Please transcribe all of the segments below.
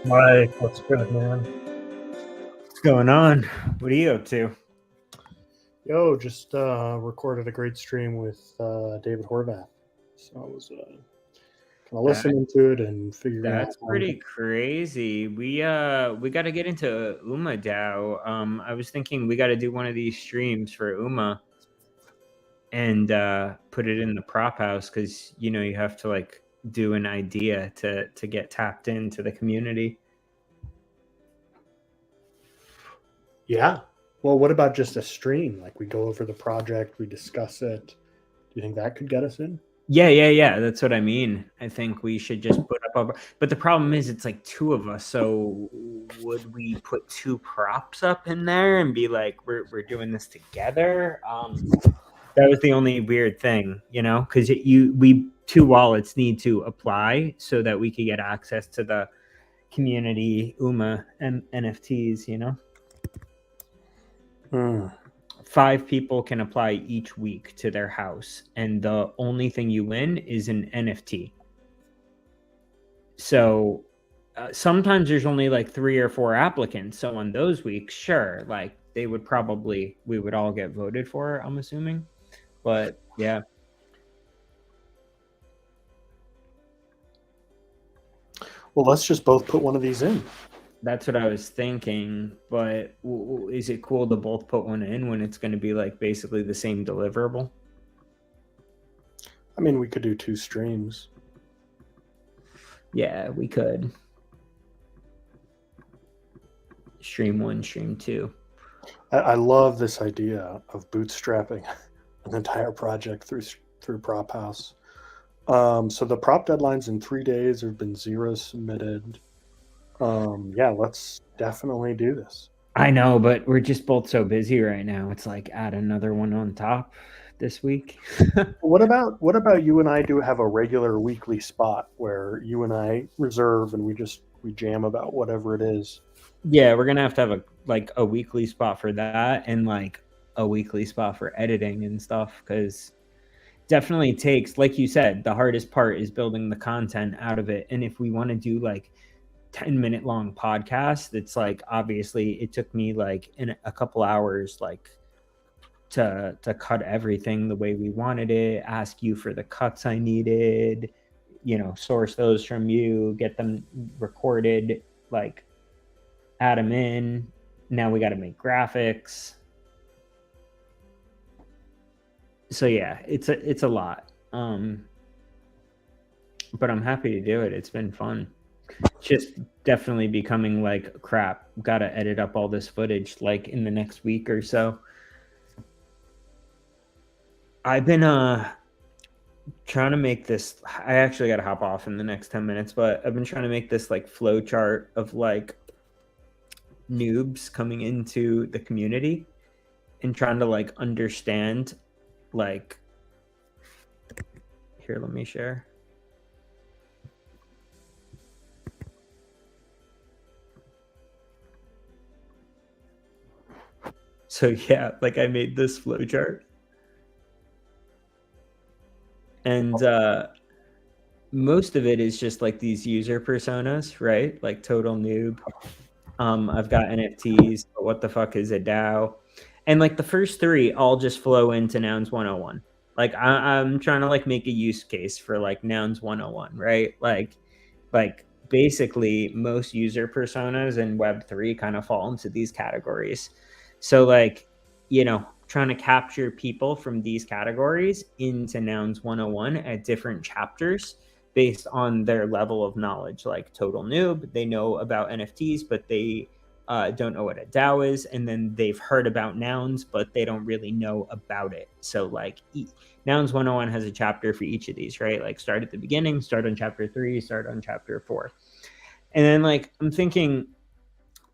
Mike, what's good, man? What's going on? What are you up to? Yo, just recorded a great stream with David Horvath. So I was kind of listening to it and figuring out. That's pretty crazy. We got to get into Uma DAO. I was thinking we got to do one of these streams for Uma and put it in the prop house because you have to like do an idea to get tapped into the community. Yeah. Well, what about just a stream? Like we go over the project, we discuss it. Do you think that could get us in? Yeah. That's what I mean. I think we should just put up. But the problem is, it's like two of us. So would we put two props up in there and be like, we're doing this together? That was the only weird thing, because we two wallets need to apply so that we could get access to the community Uma and NFTs. 5 people can apply each week to their house, and the only thing you win is an NFT. So sometimes there's only like 3 or 4 applicants. So on those weeks, sure, like we would all get voted for, I'm assuming. But yeah. Well, let's just both put one of these in. That's what I was thinking, but is it cool to both put one in when it's going to be like basically the same deliverable? I mean, we could do 2 streams. Yeah, we could. Stream 1, stream 2. I love this idea of bootstrapping an entire project through Prop House. So the prop deadline's in 3 days. There have been 0 submitted. Yeah, let's definitely do this. I know, but we're just both so busy right now. It's like add another one on top this week. What about you and I do have a regular weekly spot where you and I reserve and we jam about whatever it is? Yeah, we're gonna have a weekly spot for that and like a weekly spot for editing and stuff, because definitely takes, like you said, the hardest part is building the content out of it. And if we want to do like 10-minute long podcast, it's like obviously it took me like in a couple hours like to cut everything the way we wanted it, ask you for the cuts I needed, source those from you, get them recorded, like add them in. Now we got to make graphics. So yeah, it's a lot. But I'm happy to do it. It's been fun. Just definitely becoming like crap. Got to edit up all this footage like in the next week or so. I've been trying to make this. I actually got to hop off in the next 10 minutes, but I've been trying to make this like flow chart of like noobs coming into the community and trying to like understand like, here, let me share. So yeah, like I made this flow chart, and most of it is just like these user personas, right? Like total noob. I've got NFTs, but what the fuck is a DAO? And like the first 3 all just flow into Nouns 101. Like I'm trying to like make a use case for like Nouns 101, right? Like basically most user personas in Web3 kind of fall into these categories. So like, trying to capture people from these categories into Nouns 101 at different chapters based on their level of knowledge. Like total noob, they know about NFTs, but they don't know what a DAO is, and then they've heard about nouns, but they don't really know about it. So like Nouns 101 has a chapter for each of these, right? Like start at the beginning, start on chapter 3, start on chapter 4. And then like I'm thinking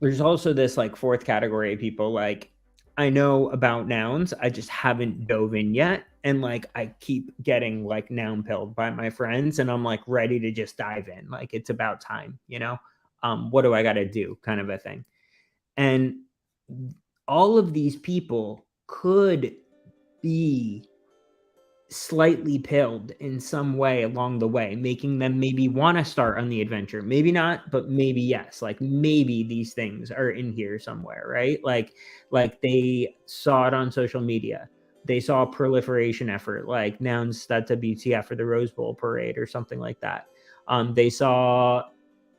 there's also this like fourth category of people, like I know about nouns, I just haven't dove in yet. And like I keep getting like noun pilled by my friends, and I'm like ready to just dive in. Like it's about time, you know? What do I gotta do? Kind of a thing. And all of these people could be slightly pilled in some way along the way, making them maybe want to start on the adventure. Maybe not, but maybe yes. Like maybe these things are in here somewhere, right? Like they saw it on social media. They saw a proliferation effort like nouns.wtf or the Rose Bowl parade or something like that. They saw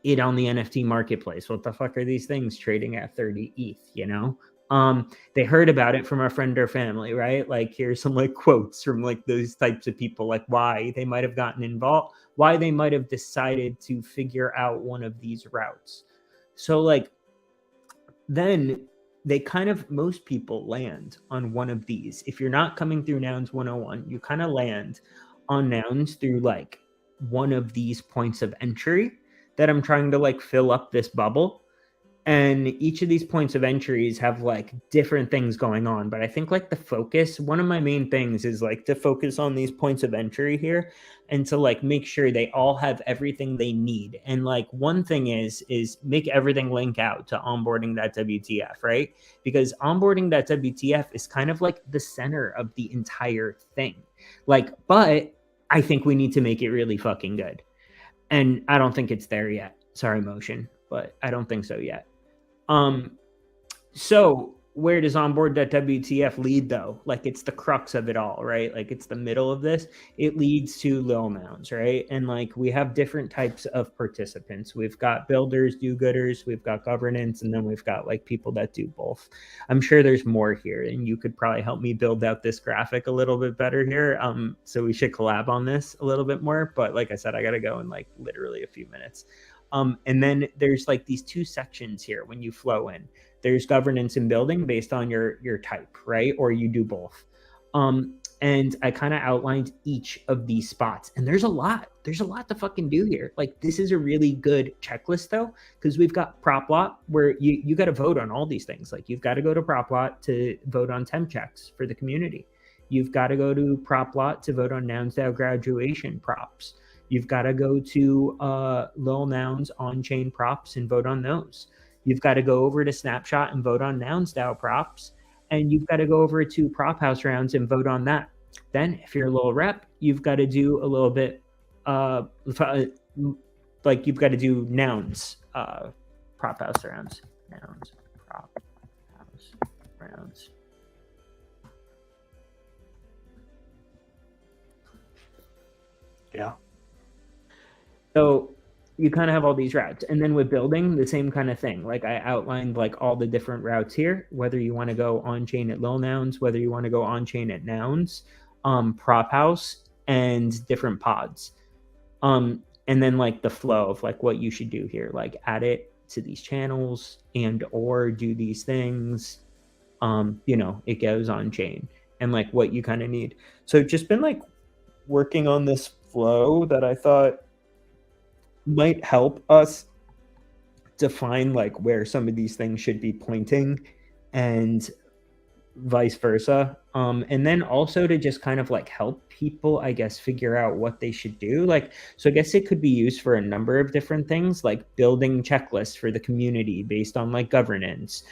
it on the NFT marketplace. What the fuck are these things trading at 30 ETH, you know? They heard about it from a friend or family, right? Like here's some like quotes from like those types of people, like why they might have gotten involved, why they might have decided to figure out one of these routes. So like then they kind of, most people land on one of these. If you're not coming through Nouns 101, you kind of land on Nouns through like one of these points of entry that I'm trying to like fill up this bubble. And each of these points of entries have like different things going on. But I think like the focus, one of my main things is like to focus on these points of entry here and to like make sure they all have everything they need. And like one thing is make everything link out to onboarding.wtf, right? Because onboarding.wtf is kind of like the center of the entire thing. Like, but I think we need to make it really fucking good. And I don't think it's there yet. Sorry, Motion, but I don't think so yet. So where does onboard.wtf lead though? Like it's the crux of it all, right? Like it's the middle of this. It leads to Lil Nouns, right? And like we have different types of participants. We've got builders, do-gooders, we've got governance, and then we've got like people that do both. I'm sure there's more here, and you could probably help me build out this graphic a little bit better here. So we should collab on this a little bit more. But like I said, I gotta go in like literally a few minutes. And then there's like these two sections here when you flow in. There's governance and building based on your type, right? Or you do both. And I kind of outlined each of these spots. And there's a lot. There's a lot to fucking do here. Like this is a really good checklist though, because we've got prop lot where you got to vote on all these things. Like you've got to go to prop lot to vote on temp checks for the community. You've got to go to prop lot to vote on Nouns DAO graduation props. You've got to go to Lil Nouns on-chain props and vote on those. You've got to go over to Snapshot and vote on Nouns DAO props. And you've got to go over to Prop House rounds and vote on that. Then if you're a little rep, you've got to do a little bit, like you've got to do Nouns, Prop House rounds. Nouns, Prop House rounds. Yeah. So you kind of have all these routes. And then with building, the same kind of thing. Like I outlined like all the different routes here, whether you want to go on-chain at Lil Nouns, whether you want to go on-chain at Nouns, Prop House, and different pods. And then like the flow of like what you should do here, like add it to these channels and or do these things. You know, it goes on-chain and like what you kind of need. So just been like working on this flow that I thought might help us define like where some of these things should be pointing and vice versa. And then also to just kind of like help people, I guess, figure out what they should do. Like, so I guess it could be used for a number of different things, like building checklists for the community based on like governance,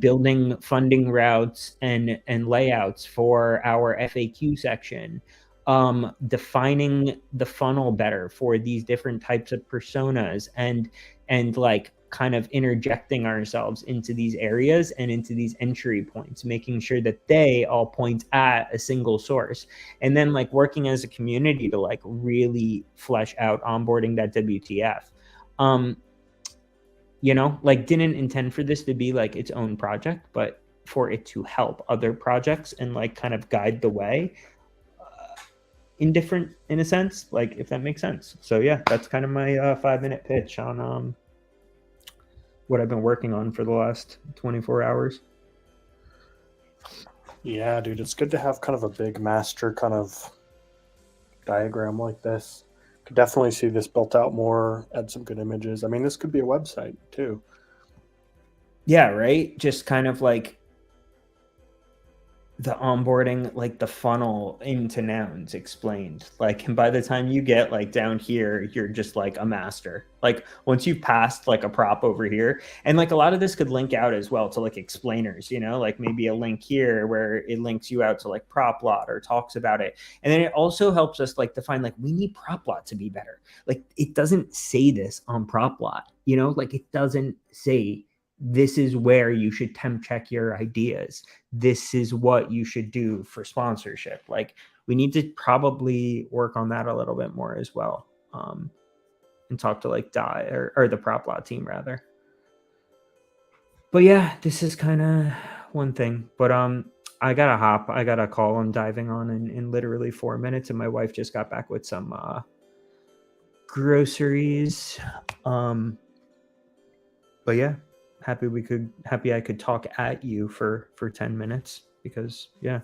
building funding routes and layouts for our FAQ section, defining the funnel better for these different types of personas and like kind of interjecting ourselves into these areas and into these entry points, making sure that they all point at a single source, and then like working as a community to like really flesh out onboarding.wtf. You know, like didn't intend for this to be like its own project, but for it to help other projects and like kind of guide the way in a sense, like if that makes sense. So yeah, that's kind of my 5-minute pitch on what I've been working on for the last 24 hours. Yeah, dude, it's good to have kind of a big master kind of diagram like this. Could definitely see this built out more, add some good images. I mean, this could be a website too. Yeah, right? Just kind of like the onboarding, like the funnel into nouns explained. Like, and by the time you get like down here, you're just like a master. Like once you've passed like a prop over here, and like a lot of this could link out as well to like explainers, you know, like maybe a link here where it links you out to like Proplot or talks about it. And then it also helps us like define like we need Proplot to be better. Like it doesn't say this on Proplot, you know, like it doesn't say this is where you should temp check your ideas. This is what you should do for sponsorship. Like we need to probably work on that a little bit more as well. And talk to like Die or the Proplot team rather. But yeah, this is kind of one thing. But I gotta hop. I got a call I'm diving on in literally 4 minutes, and my wife just got back with some groceries. But yeah, happy I could talk at you for 10 minutes because yeah.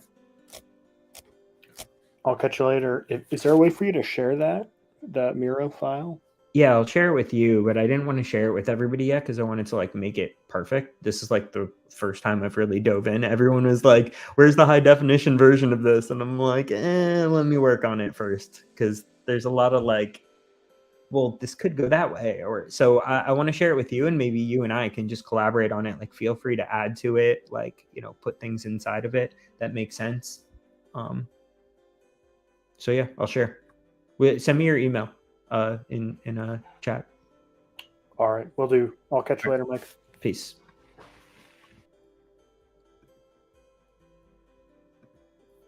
I'll catch you later. Is there a way for you to share that Miro file? Yeah, I'll share it with you, but I didn't want to share it with everybody yet because I wanted to like make it perfect. This is like the first time I've really dove in. Everyone was like, "Where's the high definition version of this?" And I'm like, let me work on it first because there's a lot of like, well, this could go that way, or so I want to share it with you, and maybe you and I can just collaborate on it. Like, feel free to add to it, like put things inside of it that make sense. So yeah, I'll share. Send me your email in a chat. All right, will do. I'll catch you later, Mike. Peace.